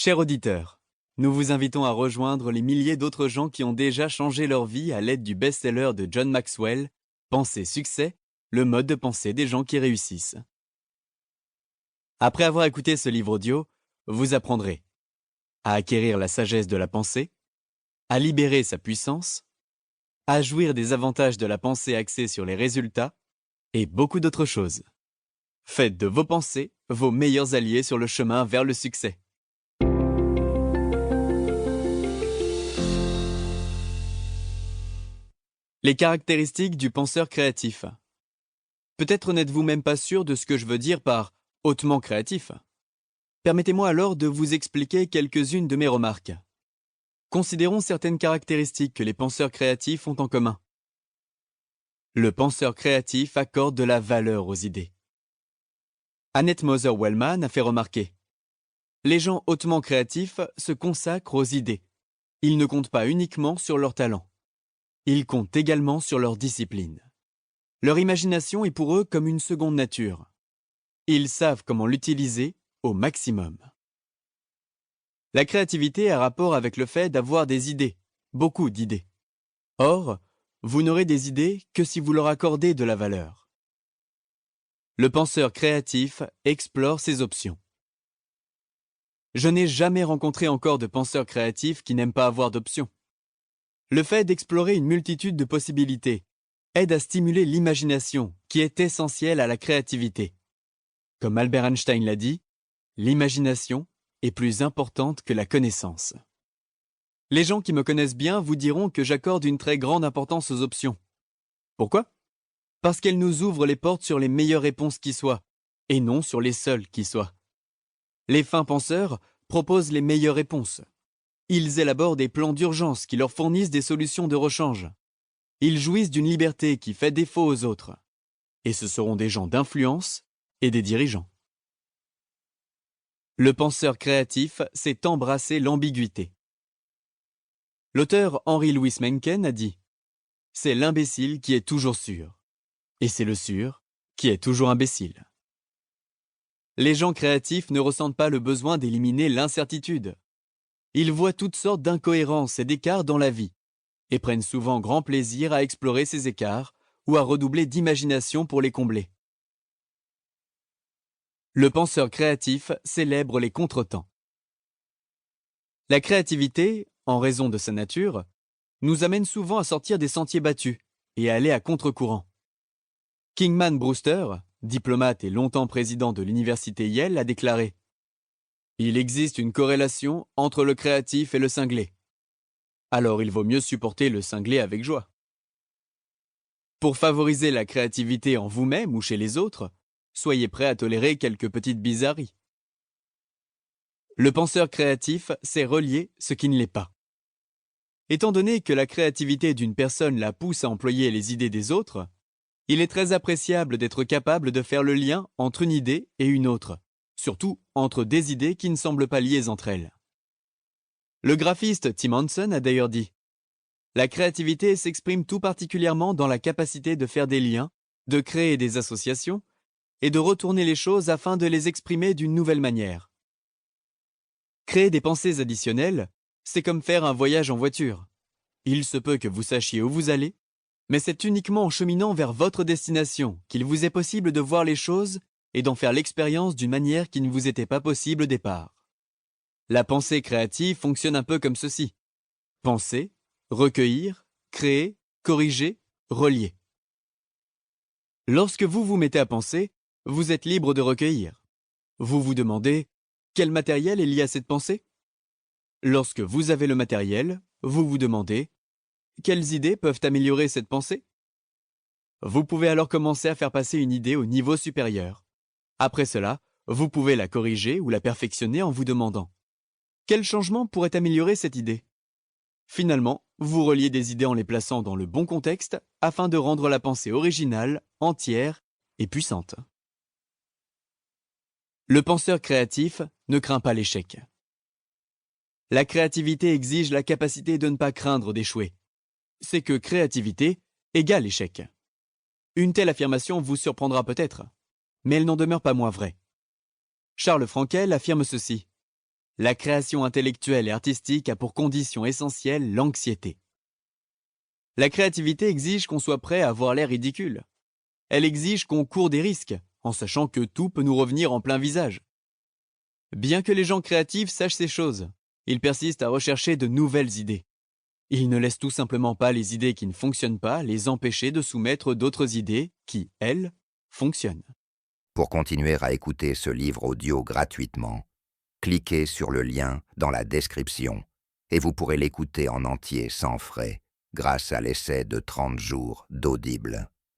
Chers auditeurs, nous vous invitons à rejoindre les milliers d'autres gens qui ont déjà changé leur vie à l'aide du best-seller de John Maxwell, Pensée Succès, le mode de pensée des gens qui réussissent. Après avoir écouté ce livre audio, vous apprendrez à acquérir la sagesse de la pensée, à libérer sa puissance, à jouir des avantages de la pensée axée sur les résultats, et beaucoup d'autres choses. Faites de vos pensées vos meilleurs alliés sur le chemin vers le succès. Les caractéristiques du penseur créatif. Peut-être n'êtes-vous même pas sûr de ce que je veux dire par « hautement créatif ». Permettez-moi alors de vous expliquer quelques-unes de mes remarques. Considérons certaines caractéristiques que les penseurs créatifs ont en commun. Le penseur créatif accorde de la valeur aux idées. Annette Moser-Wellman a fait remarquer « Les gens hautement créatifs se consacrent aux idées. Ils ne comptent pas uniquement sur leur talent. Ils comptent également sur leur discipline. Leur imagination est pour eux comme une seconde nature. Ils savent comment l'utiliser au maximum. » La créativité a rapport avec le fait d'avoir des idées, beaucoup d'idées. Or, vous n'aurez des idées que si vous leur accordez de la valeur. Le penseur créatif explore ses options. Je n'ai jamais rencontré encore de penseur créatif qui n'aime pas avoir d'options. Le fait d'explorer une multitude de possibilités aide à stimuler l'imagination, qui est essentielle à la créativité. Comme Albert Einstein l'a dit, l'imagination est plus importante que la connaissance. Les gens qui me connaissent bien vous diront que j'accorde une très grande importance aux options. Pourquoi ? Parce qu'elles nous ouvrent les portes sur les meilleures réponses qui soient, et non sur les seules qui soient. Les fins penseurs proposent les meilleures réponses. Ils élaborent des plans d'urgence qui leur fournissent des solutions de rechange. Ils jouissent d'une liberté qui fait défaut aux autres. Et ce seront des gens d'influence et des dirigeants. Le penseur créatif sait embrasser l'ambiguïté. L'auteur Henry Louis Mencken a dit « C'est l'imbécile qui est toujours sûr, et c'est le sûr qui est toujours imbécile. » Les gens créatifs ne ressentent pas le besoin d'éliminer l'incertitude. Ils voient toutes sortes d'incohérences et d'écarts dans la vie, et prennent souvent grand plaisir à explorer ces écarts ou à redoubler d'imagination pour les combler. Le penseur créatif célèbre les contretemps. La créativité, en raison de sa nature, nous amène souvent à sortir des sentiers battus et à aller à contre-courant. Kingman Brewster, diplomate et longtemps président de l'université Yale, a déclaré « Il existe une corrélation entre le créatif et le cinglé. Alors il vaut mieux supporter le cinglé avec joie. » Pour favoriser la créativité en vous-même ou chez les autres, soyez prêt à tolérer quelques petites bizarreries. Le penseur créatif sait relier ce qui ne l'est pas. Étant donné que la créativité d'une personne la pousse à employer les idées des autres, il est très appréciable d'être capable de faire le lien entre une idée et une autre, surtout entre des idées qui ne semblent pas liées entre elles. Le graphiste Tim Hansen a d'ailleurs dit « La créativité s'exprime tout particulièrement dans la capacité de faire des liens, de créer des associations et de retourner les choses afin de les exprimer d'une nouvelle manière. Créer des pensées additionnelles, c'est comme faire un voyage en voiture. Il se peut que vous sachiez où vous allez, mais c'est uniquement en cheminant vers votre destination qu'il vous est possible de voir les choses et d'en faire l'expérience d'une manière qui ne vous était pas possible au départ. La pensée créative fonctionne un peu comme ceci. Penser, recueillir, créer, corriger, relier. Lorsque vous vous mettez à penser, vous êtes libre de recueillir. Vous vous demandez « Quel matériel est lié à cette pensée ?» Lorsque vous avez le matériel, vous vous demandez « Quelles idées peuvent améliorer cette pensée ?» Vous pouvez alors commencer à faire passer une idée au niveau supérieur. Après cela, vous pouvez la corriger ou la perfectionner en vous demandant « Quel changement pourrait améliorer cette idée ?» Finalement, vous reliez des idées en les plaçant dans le bon contexte afin de rendre la pensée originale, entière et puissante. Le penseur créatif ne craint pas l'échec. La créativité exige la capacité de ne pas craindre d'échouer. C'est que créativité égale échec. Une telle affirmation vous surprendra peut-être, mais elle n'en demeure pas moins vraie. Charles Frankel affirme ceci. La création intellectuelle et artistique a pour condition essentielle l'anxiété. La créativité exige qu'on soit prêt à avoir l'air ridicule. Elle exige qu'on court des risques, en sachant que tout peut nous revenir en plein visage. Bien que les gens créatifs sachent ces choses, ils persistent à rechercher de nouvelles idées. Ils ne laissent tout simplement pas les idées qui ne fonctionnent pas les empêcher de soumettre d'autres idées qui, elles, fonctionnent. Pour continuer à écouter ce livre audio gratuitement, cliquez sur le lien dans la description et vous pourrez l'écouter en entier sans frais grâce à l'essai de 30 jours d'Audible.